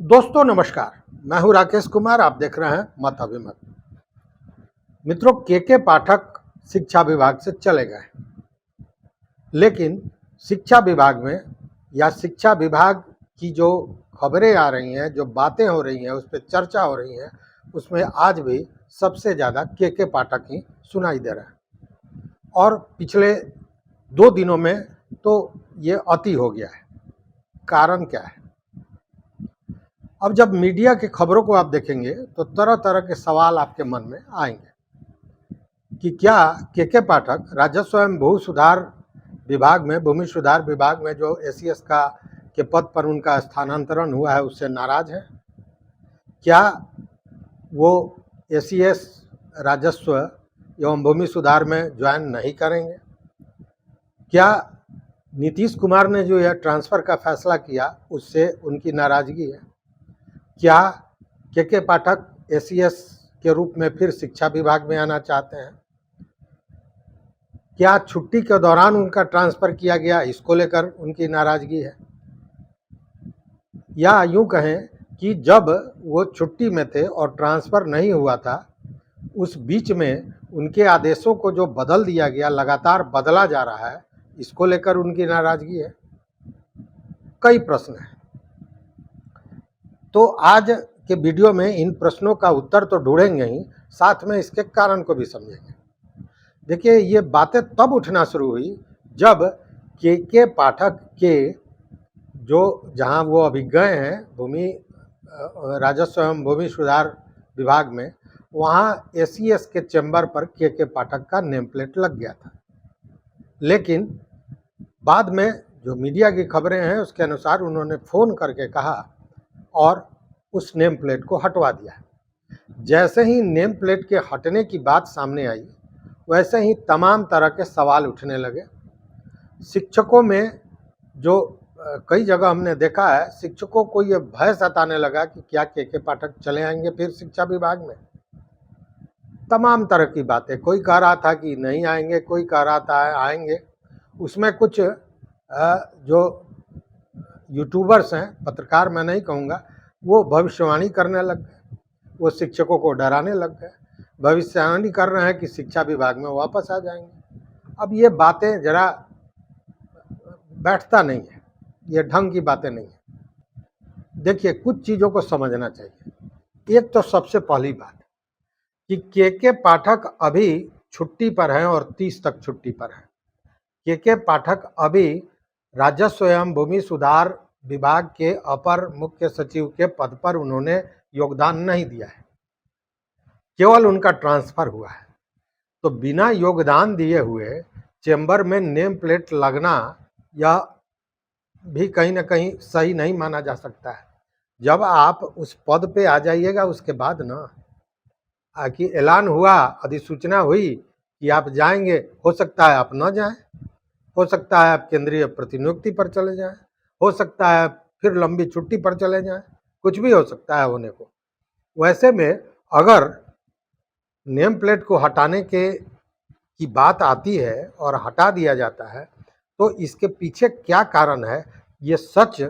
दोस्तों नमस्कार। मैं हूं राकेश कुमार। आप देख रहे हैं मत अभिमत। मित्रों, के पाठक शिक्षा विभाग से चले गए, लेकिन शिक्षा विभाग में या शिक्षा विभाग की जो खबरें आ रही हैं, जो बातें हो रही हैं, उस पर चर्चा हो रही है, उसमें आज भी सबसे ज़्यादा के पाठक ही सुनाई दे रहे हैं। और पिछले 2 दिनों में तो ये अति हो गया है। कारण क्या है? अब जब मीडिया की खबरों को आप देखेंगे तो तरह तरह के सवाल आपके मन में आएंगे कि क्या के पाठक राजस्व एवं भू सुधार विभाग में, भूमि सुधार विभाग में जो एसीएस का के पद पर उनका स्थानांतरण हुआ है उससे नाराज है? क्या वो एसीएस राजस्व एवं भूमि सुधार में ज्वाइन नहीं करेंगे? क्या नीतीश कुमार ने जो यह ट्रांसफ़र का फैसला किया उससे उनकी नाराज़गी है? क्या के पाठक एसीएस के रूप में फिर शिक्षा विभाग में आना चाहते हैं? क्या छुट्टी के दौरान उनका ट्रांसफ़र किया गया, इसको लेकर उनकी नाराज़गी है? या यूँ कहें कि जब वो छुट्टी में थे और ट्रांसफ़र नहीं हुआ था, उस बीच में उनके आदेशों को जो बदल दिया गया, लगातार बदला जा रहा है, इसको लेकर उनकी नाराज़गी है? कई प्रश्न हैं। तो आज के वीडियो में इन प्रश्नों का उत्तर तो ढूंढेंगे ही, साथ में इसके कारण को भी समझेंगे। देखिए, ये बातें तब उठना शुरू हुई जब के पाठक के जो जहां वो अभी गए हैं भूमि राजस्व एवं भूमि सुधार विभाग में, वहां एसीएस के चैम्बर पर के पाठक का नेम प्लेट लग गया था। लेकिन बाद में जो मीडिया की खबरें हैं उसके अनुसार उन्होंने फ़ोन करके कहा और उस नेम प्लेट को हटवा दिया। जैसे ही नेम प्लेट के हटने की बात सामने आई, वैसे ही तमाम तरह के सवाल उठने लगे। शिक्षकों में जो कई जगह हमने देखा है, शिक्षकों को ये भय सताने लगा कि क्या के पाठक चले आएंगे फिर शिक्षा विभाग में। तमाम तरह की बातें, कोई कह रहा था कि नहीं आएंगे, कोई कह रहा था आएंगे। उसमें कुछ जो यूट्यूबर्स हैं, पत्रकार मैं नहीं कहूँगा, वो भविष्यवाणी करने लग गए, वो शिक्षकों को डराने लग गए, भविष्यवाणी कर रहे हैं कि शिक्षा विभाग में वापस आ जाएंगे। अब ये बातें जरा बैठता नहीं है, ये ढंग की बातें नहीं है। देखिए, कुछ चीज़ों को समझना चाहिए। एक तो सबसे पहली बात कि के पाठक अभी छुट्टी पर हैं और 30 तक छुट्टी पर हैं। के पाठक अभी राजस्व एवं भूमि सुधार विभाग के अपर मुख्य सचिव के पद पर उन्होंने योगदान नहीं दिया है, केवल उनका ट्रांसफ़र हुआ है। तो बिना योगदान दिए हुए चैम्बर में नेम प्लेट लगना यह भी कहीं ना कहीं सही नहीं माना जा सकता है। जब आप उस पद पे आ जाइएगा उसके बाद ना कि ऐलान हुआ, अधिसूचना हुई कि आप जाएंगे, हो सकता है आप न जाएं, हो सकता है आप केंद्रीय प्रतिनियुक्ति पर चले जाएं, हो सकता है फिर लंबी छुट्टी पर चले जाएं, कुछ भी हो सकता है होने को। वैसे में अगर नेम प्लेट को हटाने की बात आती है और हटा दिया जाता है तो इसके पीछे क्या कारण है, ये सच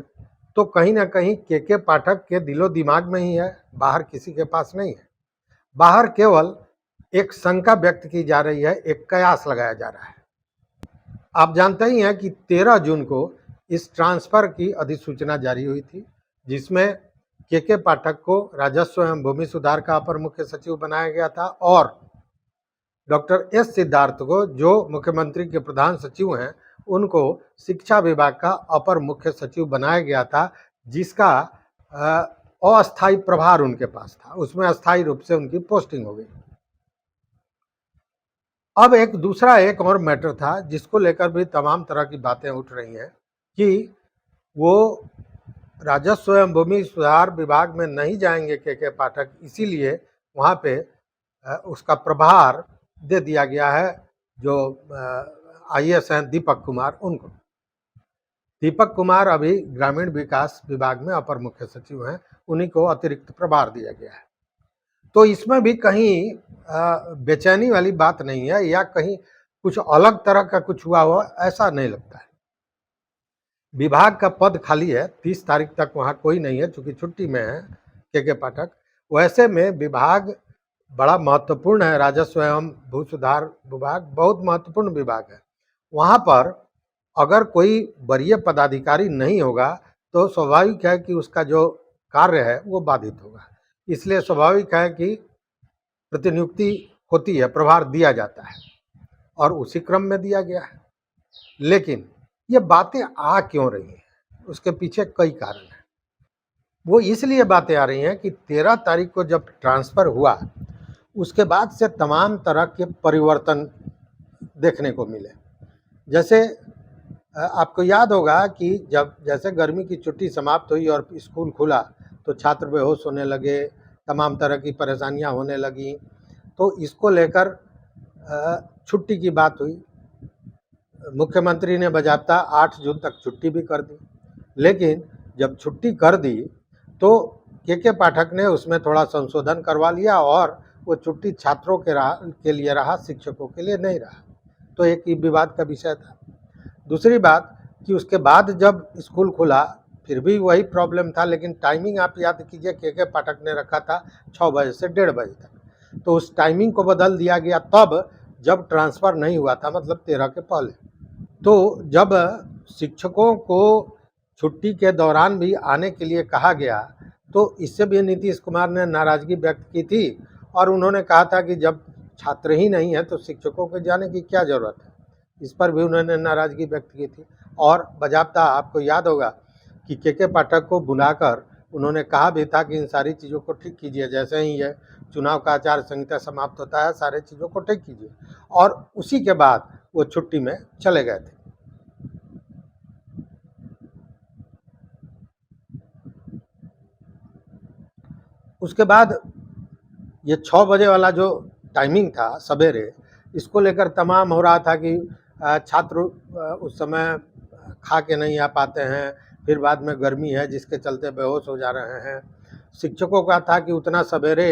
तो कहीं ना कहीं के पाठक के दिलो दिमाग में ही है, बाहर किसी के पास नहीं है। बाहर केवल एक शंका व्यक्त की जा रही है, एक कयास लगाया जा रहा है। आप जानते ही हैं कि 13 जून को इस ट्रांसफ़र की अधिसूचना जारी हुई थी, जिसमें के पाठक को राजस्व एवं भूमि सुधार का अपर मुख्य सचिव बनाया गया था और डॉक्टर एस सिद्धार्थ को, जो मुख्यमंत्री के प्रधान सचिव हैं, उनको शिक्षा विभाग का अपर मुख्य सचिव बनाया गया था, जिसका अस्थायी प्रभार उनके पास था। उसमें अस्थायी रूप से उनकी पोस्टिंग हो गई। अब एक और मैटर था जिसको लेकर भी तमाम तरह की बातें उठ रही हैं कि वो राजस्व एवं भूमि सुधार विभाग में नहीं जाएंगे के पाठक, इसीलिए वहाँ पे उसका प्रभार दे दिया गया है जो आईएएस हैं दीपक कुमार, उनको। दीपक कुमार अभी ग्रामीण विकास विभाग में अपर मुख्य सचिव हैं, उन्हीं को अतिरिक्त प्रभार दिया गया है। तो इसमें भी कहीं बेचैनी वाली बात नहीं है या कहीं कुछ अलग तरह का कुछ हुआ हो, ऐसा नहीं लगता है। विभाग का पद खाली है, 30 तारीख तक वहाँ कोई नहीं है, चूंकि छुट्टी में है के पाठक। वैसे में विभाग बड़ा महत्वपूर्ण है, राजस्व एवं भू सुधार विभाग बहुत महत्वपूर्ण विभाग है। वहाँ पर अगर कोई वरीय पदाधिकारी नहीं होगा तो स्वाभाविक है कि उसका जो कार्य है वो बाधित होगा। इसलिए स्वाभाविक है कि प्रतिनियुक्ति होती है, प्रभार दिया जाता है और उसी क्रम में दिया गया है। लेकिन ये बातें आ क्यों रही हैं, उसके पीछे कई कारण हैं। वो इसलिए बातें आ रही हैं कि 13 तारीख को जब ट्रांसफ़र हुआ उसके बाद से तमाम तरह के परिवर्तन देखने को मिले। जैसे आपको याद होगा कि जब जैसे गर्मी की छुट्टी समाप्त हुई और स्कूल खुला तो छात्र बेहोश होने लगे, तमाम तरह की परेशानियां होने लगी। तो इसको लेकर छुट्टी की बात हुई। मुख्यमंत्री ने बाज़ाब्ता 8 जून तक छुट्टी भी कर दी। लेकिन जब छुट्टी कर दी तो के पाठक ने उसमें थोड़ा संशोधन करवा लिया और वो छुट्टी छात्रों के लिए रहा, शिक्षकों के लिए नहीं रहा। तो एक विवाद का विषय था। दूसरी बात कि उसके बाद जब स्कूल खुला फिर भी वही प्रॉब्लम था, लेकिन टाइमिंग आप याद कीजिए के पाठक ने रखा था 6 बजे से 1:30 बजे तक। तो उस टाइमिंग को बदल दिया गया तब जब ट्रांसफ़र नहीं हुआ था, मतलब 13 के पहले। तो जब शिक्षकों को छुट्टी के दौरान भी आने के लिए कहा गया तो इससे भी नीतीश कुमार ने नाराज़गी व्यक्त की थी और उन्होंने कहा था कि जब छात्र ही नहीं है तो शिक्षकों के जाने की क्या ज़रूरत है। इस पर भी उन्होंने नाराज़गी व्यक्त की थी। और बाज़ाब्ता आपको याद होगा कि के पाठक को बुलाकर उन्होंने कहा भी था कि इन सारी चीज़ों को ठीक कीजिए, जैसे ही ये चुनाव का आचार संहिता समाप्त होता है सारे चीज़ों को ठीक कीजिए। और उसी के बाद वो छुट्टी में चले गए थे। उसके बाद ये 6 बजे वाला जो टाइमिंग था सवेरे, इसको लेकर तमाम हो रहा था कि छात्र उस समय खा के नहीं आ पाते हैं, फिर बाद में गर्मी है जिसके चलते बेहोश हो जा रहे हैं। शिक्षकों का था कि उतना सवेरे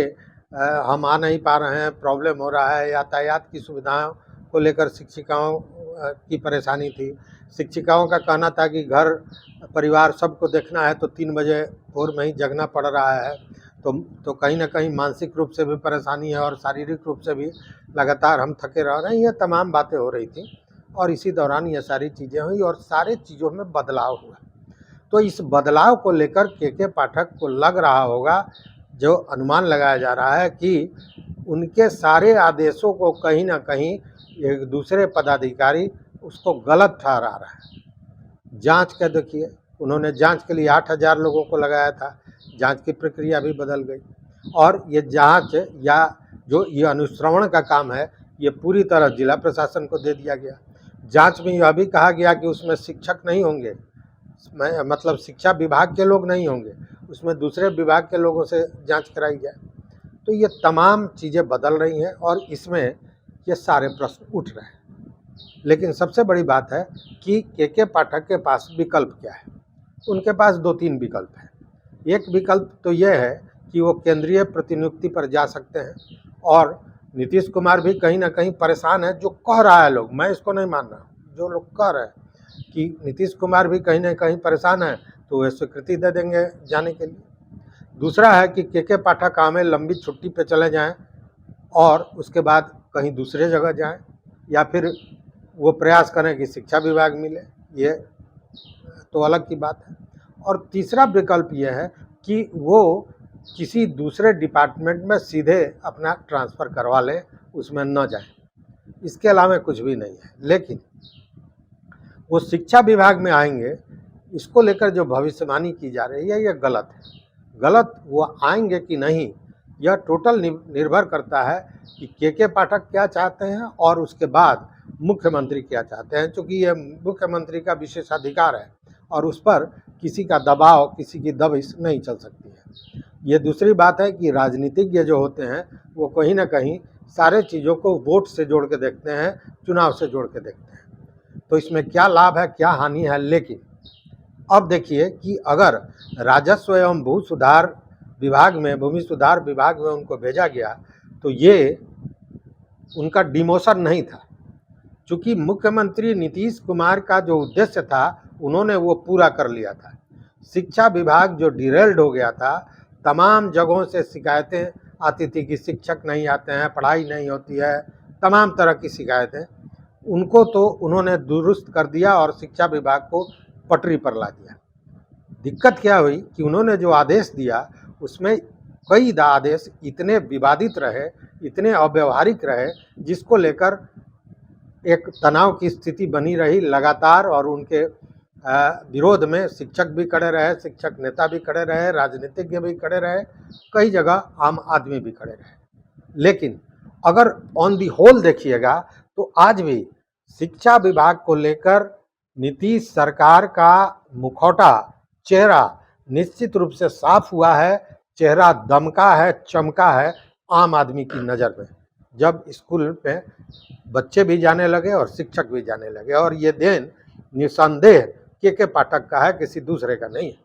हम आ नहीं पा रहे हैं, प्रॉब्लम हो रहा है, यातायात की सुविधाओं को लेकर शिक्षिकाओं की परेशानी थी। शिक्षिकाओं का कहना था कि घर परिवार सबको देखना है तो 3 बजे भोर में ही जगना पड़ रहा है। तो कहीं ना कहीं मानसिक रूप से भी परेशानी है और शारीरिक रूप से भी लगातार हम थके रह रहे हैं। ये तमाम बातें हो रही थी और इसी दौरान ये सारी चीज़ें हुई और सारे चीज़ों में बदलाव हुआ। तो इस बदलाव को लेकर के पाठक को लग रहा होगा, जो अनुमान लगाया जा रहा है कि उनके सारे आदेशों को कहीं ना कहीं एक दूसरे पदाधिकारी उसको गलत ठहरा रहा है। जांच का देखिए, उन्होंने जांच के लिए 8,000 लोगों को लगाया था, जांच की प्रक्रिया भी बदल गई और ये जांच या जो ये अनुश्रवण का काम है ये पूरी तरह जिला प्रशासन को दे दिया गया। जांच में यह भी कहा गया कि उसमें शिक्षक नहीं होंगे, मतलब शिक्षा विभाग के लोग नहीं होंगे, उसमें दूसरे विभाग के लोगों से जांच कराई जाए। तो ये तमाम चीज़ें बदल रही हैं और इसमें ये सारे प्रश्न उठ रहे हैं। लेकिन सबसे बड़ी बात है कि के पाठक के पास विकल्प क्या है। उनके पास 2-3 विकल्प हैं। एक विकल्प तो यह है कि वो केंद्रीय प्रतिनियुक्ति पर जा सकते हैं और नीतीश कुमार भी कहीं ना कहीं परेशान है, जो कह रहा है लोग, मैं इसको नहीं मान रहा हूँ, जो लोग कह रहे हैं कि नीतीश कुमार भी कहीं ना कहीं परेशान है तो वे स्वीकृति दे देंगे जाने के लिए। दूसरा है कि के पाठक हमें लंबी छुट्टी पे चले जाएं और उसके बाद कहीं दूसरे जगह जाएं, या फिर वो प्रयास करें कि शिक्षा विभाग मिले, ये तो अलग की बात है। और तीसरा विकल्प यह है कि वो किसी दूसरे डिपार्टमेंट में सीधे अपना ट्रांसफ़र करवा लें, उसमें न जाएं। इसके अलावा कुछ भी नहीं है। लेकिन वो शिक्षा विभाग में आएंगे, इसको लेकर जो भविष्यवाणी की जा रही है ये गलत है। गलत वो आएंगे कि नहीं, यह टोटल निर्भर करता है कि के पाठक क्या चाहते हैं और उसके बाद मुख्यमंत्री क्या चाहते हैं, क्योंकि ये मुख्यमंत्री का विशेषाधिकार है और उस पर किसी का दबाव, किसी की दबिश नहीं चल सकती है। ये दूसरी बात है कि राजनीतिज्ञ जो होते हैं वो कहीं ना कहीं सारे चीज़ों को वोट से जोड़ के देखते हैं, चुनाव से जोड़ के देखते हैं। तो इसमें क्या लाभ है क्या हानि है। लेकिन अब देखिए कि अगर राजस्व एवं भू सुधार विभाग में, भूमि सुधार विभाग में उनको भेजा गया तो ये उनका डिमोशन नहीं था, चूँकि मुख्यमंत्री नीतीश कुमार का जो उद्देश्य था उन्होंने वो पूरा कर लिया था। शिक्षा विभाग जो डिरेल्ड हो गया था, तमाम जगहों से शिकायतें आती थी कि शिक्षक नहीं आते हैं, पढ़ाई नहीं होती है, तमाम तरह की शिकायतें, उनको तो उन्होंने दुरुस्त कर दिया और शिक्षा विभाग को पटरी पर ला दिया। दिक्कत क्या हुई कि उन्होंने जो आदेश दिया उसमें कई आदेश इतने विवादित रहे, इतने अव्यवहारिक रहे, जिसको लेकर एक तनाव की स्थिति बनी रही लगातार, और उनके विरोध में शिक्षक भी खड़े रहे, शिक्षक नेता भी खड़े रहे, राजनीतिज्ञ भी खड़े रहे, कई जगह आम आदमी भी खड़े रहे। लेकिन अगर ऑन दी होल देखिएगा तो आज भी शिक्षा विभाग को लेकर नीतीश सरकार का मुखौटा, चेहरा निश्चित रूप से साफ हुआ है, चेहरा दमका है, चमका है आम आदमी की नज़र में, जब स्कूल में बच्चे भी जाने लगे और शिक्षक भी जाने लगे। और ये देन निसंदेह के पाठक का है, किसी दूसरे का नहीं है।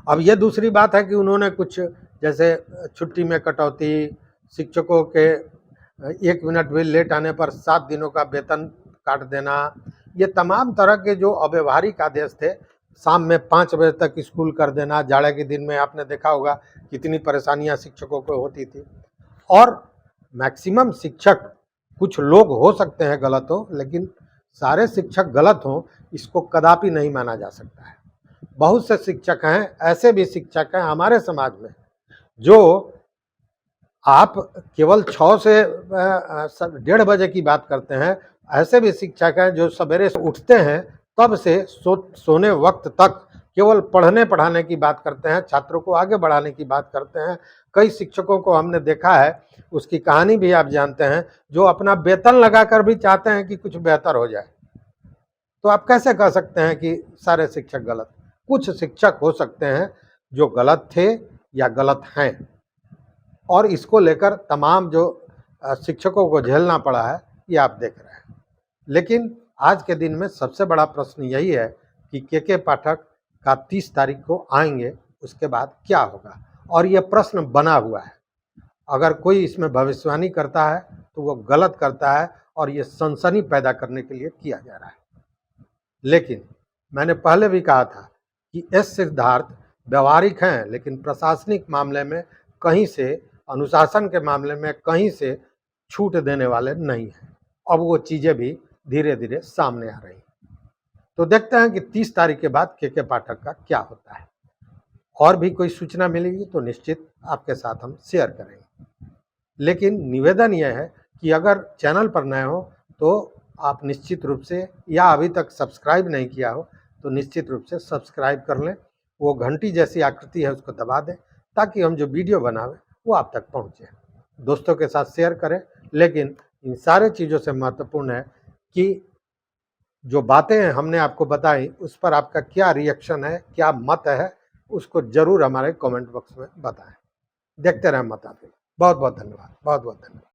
अब ये दूसरी बात है कि उन्होंने कुछ जैसे छुट्टी में कटौती, शिक्षकों के 1 मिनट भी लेट आने पर 7 दिनों का वेतन काट देना, ये तमाम तरह के जो अव्यवहारिक आदेश थे, शाम में 5 बजे तक स्कूल कर देना, जाड़े के दिन में आपने देखा होगा कितनी परेशानियां शिक्षकों को होती थी। और मैक्सिमम शिक्षक, कुछ लोग हो सकते हैं गलत हो, लेकिन सारे शिक्षक गलत हों इसको कदापि नहीं माना जा सकता है। बहुत से शिक्षक हैं, ऐसे भी शिक्षक हैं हमारे समाज में जो आप केवल 6 से 1:30 बजे की बात करते हैं, ऐसे भी शिक्षक हैं जो सवेरे से उठते हैं तब से सोने वक्त तक केवल पढ़ने पढ़ाने की बात करते हैं, छात्रों को आगे बढ़ाने की बात करते हैं। कई शिक्षकों को हमने देखा है, उसकी कहानी भी आप जानते हैं, जो अपना वेतन लगाकर भी चाहते हैं कि कुछ बेहतर हो जाए। तो आप कैसे कह सकते हैं कि सारे शिक्षक गलत? कुछ शिक्षक हो सकते हैं जो गलत थे या गलत हैं, और इसको लेकर तमाम जो शिक्षकों को झेलना पड़ा है ये आप देख रहे हैं। लेकिन आज के दिन में सबसे बड़ा प्रश्न यही है कि के पाठक का 30 तारीख को आएंगे, उसके बाद क्या होगा, और ये प्रश्न बना हुआ है। अगर कोई इसमें भविष्यवाणी करता है तो वो गलत करता है, और ये सनसनी पैदा करने के लिए किया जा रहा है। लेकिन मैंने पहले भी कहा था कि एस सिद्धार्थ व्यवहारिक हैं, लेकिन प्रशासनिक मामले में कहीं से, अनुशासन के मामले में कहीं से छूट देने वाले नहीं हैं। अब वो चीज़ें भी धीरे धीरे सामने आ रही हैं। तो देखते हैं कि 30 तारीख के बाद के पाठक का क्या होता है। और भी कोई सूचना मिलेगी तो निश्चित आपके साथ हम शेयर करेंगे। लेकिन निवेदन यह है कि अगर चैनल पर नए हो तो आप निश्चित रूप से, या अभी तक सब्सक्राइब नहीं किया हो तो निश्चित रूप से सब्सक्राइब कर लें, वो घंटी जैसी आकृति है उसको दबा दें, ताकि हम जो वीडियो बनावें वो आप तक पहुँचे। दोस्तों के साथ शेयर करें। लेकिन इन सारे चीज़ों से महत्वपूर्ण है कि जो बातें हमने आपको बताई उस पर आपका क्या रिएक्शन है, क्या मत है, उसको जरूर हमारे कमेंट बॉक्स में बताएं। देखते रहें मत आप। बहुत बहुत धन्यवाद, बहुत बहुत धन्यवाद।